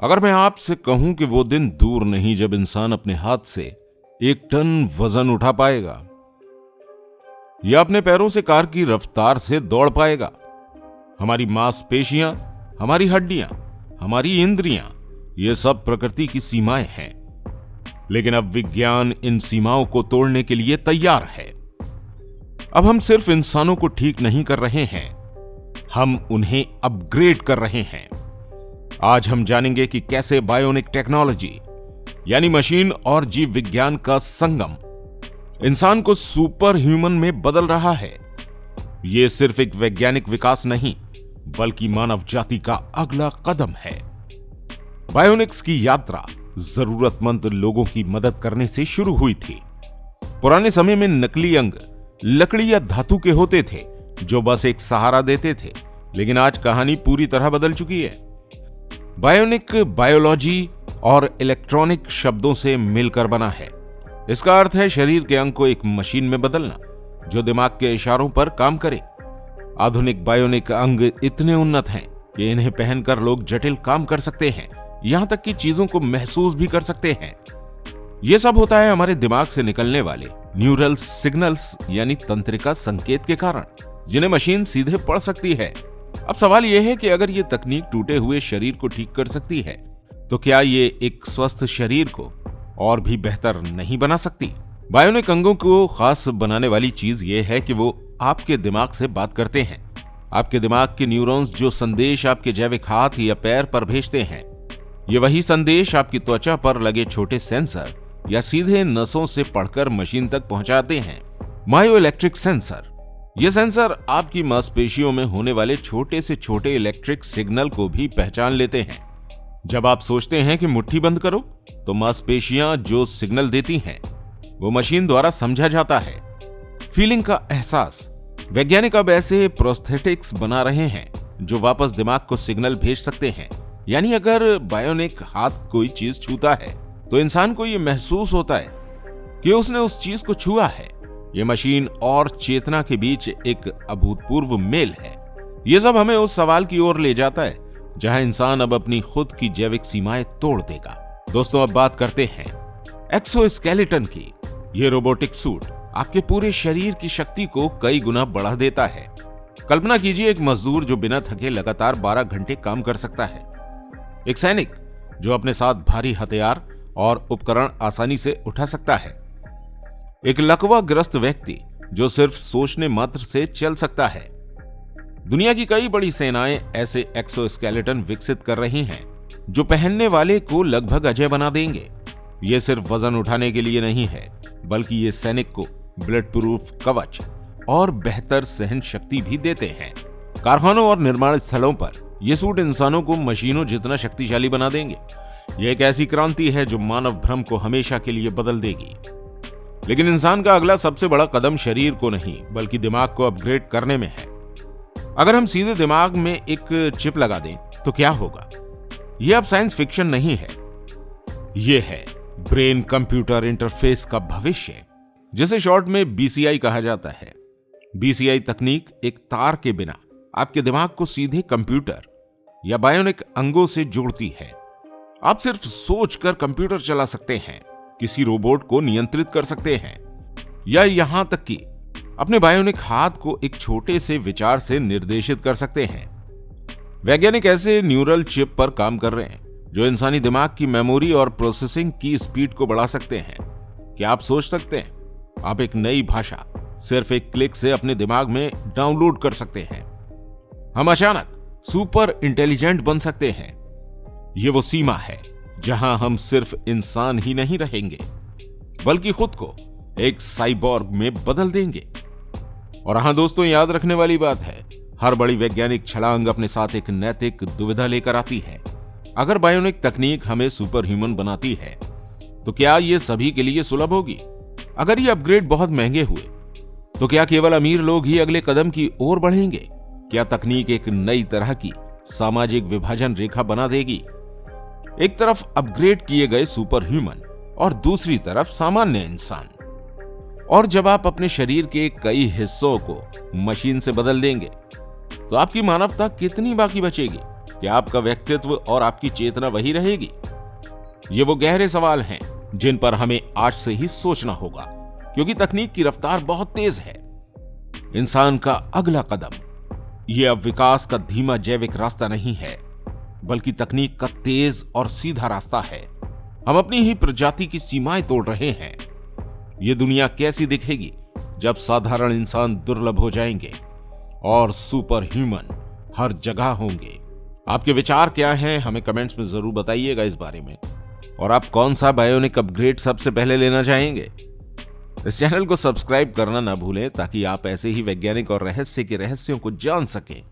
अगर मैं आपसे कहूं कि वो दिन दूर नहीं जब इंसान अपने हाथ से 1 टन वजन उठा पाएगा या अपने पैरों से कार की रफ्तार से दौड़ पाएगा, हमारी मांसपेशियां, हमारी हड्डियां, हमारी इंद्रियां, ये सब प्रकृति की सीमाएं हैं। लेकिन अब विज्ञान इन सीमाओं को तोड़ने के लिए तैयार है। अब हम सिर्फ इंसानों को ठीक नहीं कर रहे हैं, हम उन्हें अपग्रेड कर रहे हैं। आज हम जानेंगे कि कैसे बायोनिक टेक्नोलॉजी यानी मशीन और जीव विज्ञान का संगम इंसान को सुपर ह्यूमन में बदल रहा है। यह सिर्फ एक वैज्ञानिक विकास नहीं, बल्कि मानव जाति का अगला कदम है। बायोनिक्स की यात्रा जरूरतमंद लोगों की मदद करने से शुरू हुई थी। पुराने समय में नकली अंग लकड़ी या धातु के होते थे जो बस एक सहारा देते थे, लेकिन आज कहानी पूरी तरह बदल चुकी है। बायोनिक बायोलॉजी और इलेक्ट्रॉनिक शब्दों से मिलकर बना है। इसका अर्थ है शरीर के अंग को एक मशीन में बदलना जो दिमाग के इशारों पर काम करे। आधुनिक बायोनिक अंग इतने उन्नत हैं कि इन्हें पहनकर लोग जटिल काम कर सकते हैं, यहां तक कि चीजों को महसूस भी कर सकते हैं। यह सब होता है हमारे दिमाग से निकलने वाले न्यूरल सिग्नल्स यानी तंत्रिका संकेत के कारण, जिन्हें मशीन सीधे पढ़ सकती है। अब सवाल यह है कि अगर यह तकनीक टूटे हुए शरीर को ठीक कर सकती है, तो क्या ये एक स्वस्थ शरीर को और भी बेहतर नहीं बना सकती? बायोनिक अंगों को खास बनाने वाली चीज यह है कि वो आपके दिमाग से बात करते हैं। आपके दिमाग के न्यूरॉन्स जो संदेश आपके जैविक हाथ या पैर पर भेजते हैं, ये वही संदेश आपकी त्वचा पर लगे छोटे सेंसर या सीधे नसों से पढ़कर मशीन तक पहुंचाते हैं। मायो इलेक्ट्रिक सेंसर, ये सेंसर आपकी मांसपेशियों में होने वाले छोटे से छोटे इलेक्ट्रिक सिग्नल को भी पहचान लेते हैं। जब आप सोचते हैं कि मुट्ठी बंद करो, तो मांसपेशियां जो सिग्नल देती हैं वो मशीन द्वारा समझा जाता है। फीलिंग का एहसास, वैज्ञानिक अब ऐसे प्रोस्थेटिक्स बना रहे हैं जो वापस दिमाग को सिग्नल भेज सकते हैं। यानी अगर बायोनिक हाथ कोई चीज छूता है तो इंसान को यह महसूस होता है कि उसने उस चीज को छुआ है। यह मशीन और चेतना के बीच एक अभूतपूर्व मेल है। यह सब हमें उस सवाल की ओर ले जाता है जहां इंसान अब अपनी खुद की जैविक सीमाएं तोड़ देगा। दोस्तों, अब बात करते हैं एक्सोस्केलेटन की। यह रोबोटिक सूट आपके पूरे शरीर की शक्ति को कई गुना बढ़ा देता है। कल्पना कीजिए एक मजदूर जो बिना थके लगातार 12 घंटे काम कर सकता है, एक सैनिक जो अपने साथ भारी हथियार और उपकरण आसानी से उठा सकता है, एक लकवाग्रस्त व्यक्ति जो सिर्फ सोचने मात्र से चल सकता है। दुनिया की कई बड़ी सेनाएं ऐसे एक्सोस्केलेटन विकसित कर रही हैं जो पहनने वाले को लगभग अजय बना देंगे। ये सिर्फ वजन उठाने के लिए नहीं है, बल्कि ये सैनिक को ब्लड प्रूफ कवच और बेहतर सहन शक्ति भी देते हैं। कारखानों और निर्माण स्थलों पर ये सूट इंसानों को मशीनों जितना शक्तिशाली बना देंगे। यह एक ऐसी क्रांति है जो मानव भ्रम को हमेशा के लिए बदल देगी। लेकिन इंसान का अगला सबसे बड़ा कदम शरीर को नहीं, बल्कि दिमाग को अपग्रेड करने में है। अगर हम सीधे दिमाग में एक चिप लगा दें तो क्या होगा? यह अब साइंस फिक्शन नहीं है, यह है ब्रेन कंप्यूटर इंटरफेस का भविष्य, जिसे शॉर्ट में BCI कहा जाता है। BCI तकनीक एक तार के बिना आपके दिमाग को सीधे कंप्यूटर या बायोनिक अंगों से जोड़ती है। आप सिर्फ सोचकर कंप्यूटर चला सकते हैं, किसी रोबोट को नियंत्रित कर सकते हैं, या यहां तक कि अपने बायोनिक हाथ को एक छोटे से विचार से निर्देशित कर सकते हैं। वैज्ञानिक ऐसे न्यूरल चिप पर काम कर रहे हैं जो इंसानी दिमाग की मेमोरी और प्रोसेसिंग की स्पीड को बढ़ा सकते हैं। क्या आप सोच सकते हैं? आप एक नई भाषा सिर्फ एक क्लिक से अपने दिमाग में डाउनलोड कर सकते हैं। हम अचानक सुपर इंटेलिजेंट बन सकते हैं। ये वो सीमा है जहां हम सिर्फ इंसान ही नहीं रहेंगे, बल्कि खुद को एक साइबोर्ग में बदल देंगे। और हां दोस्तों, याद रखने वाली बात है, हर बड़ी वैज्ञानिक छलांग अपने साथ एक नैतिक दुविधा लेकर आती है। अगर बायोनिक तकनीक हमें सुपर ह्यूमन बनाती है, तो क्या यह सभी के लिए सुलभ होगी? अगर ये अपग्रेड बहुत महंगे हुए, तो क्या केवल अमीर लोग ही अगले कदम की ओर बढ़ेंगे? क्या तकनीक एक नई तरह की सामाजिक विभाजन रेखा बना देगी? एक तरफ अपग्रेड किए गए सुपर ह्यूमन और दूसरी तरफ सामान्य इंसान। और जब आप अपने शरीर के कई हिस्सों को मशीन से बदल देंगे, तो आपकी मानवता कितनी बाकी बचेगी? कि आपका व्यक्तित्व और आपकी चेतना वही रहेगी? ये वो गहरे सवाल हैं जिन पर हमें आज से ही सोचना होगा, क्योंकि तकनीक की रफ्तार बहुत तेज है। इंसान का अगला कदम ये अब विकास का धीमा जैविक रास्ता नहीं है, बल्कि तकनीक का तेज और सीधा रास्ता है। हम अपनी ही प्रजाति की सीमाएं तोड़ रहे हैं। ये दुनिया कैसी दिखेगी जब साधारण इंसान दुर्लभ हो जाएंगे और सुपर ह्यूमन हर जगह होंगे? आपके विचार क्या हैं, हमें कमेंट्स में जरूर बताइएगा इस बारे में। और आप कौन सा बायोनिक अपग्रेड सबसे पहले लेना चाहेंगे? इस चैनल को सब्सक्राइब करना ना भूलें, ताकि आप ऐसे ही वैज्ञानिक और रहस्य के रहस्यों को जान सकें।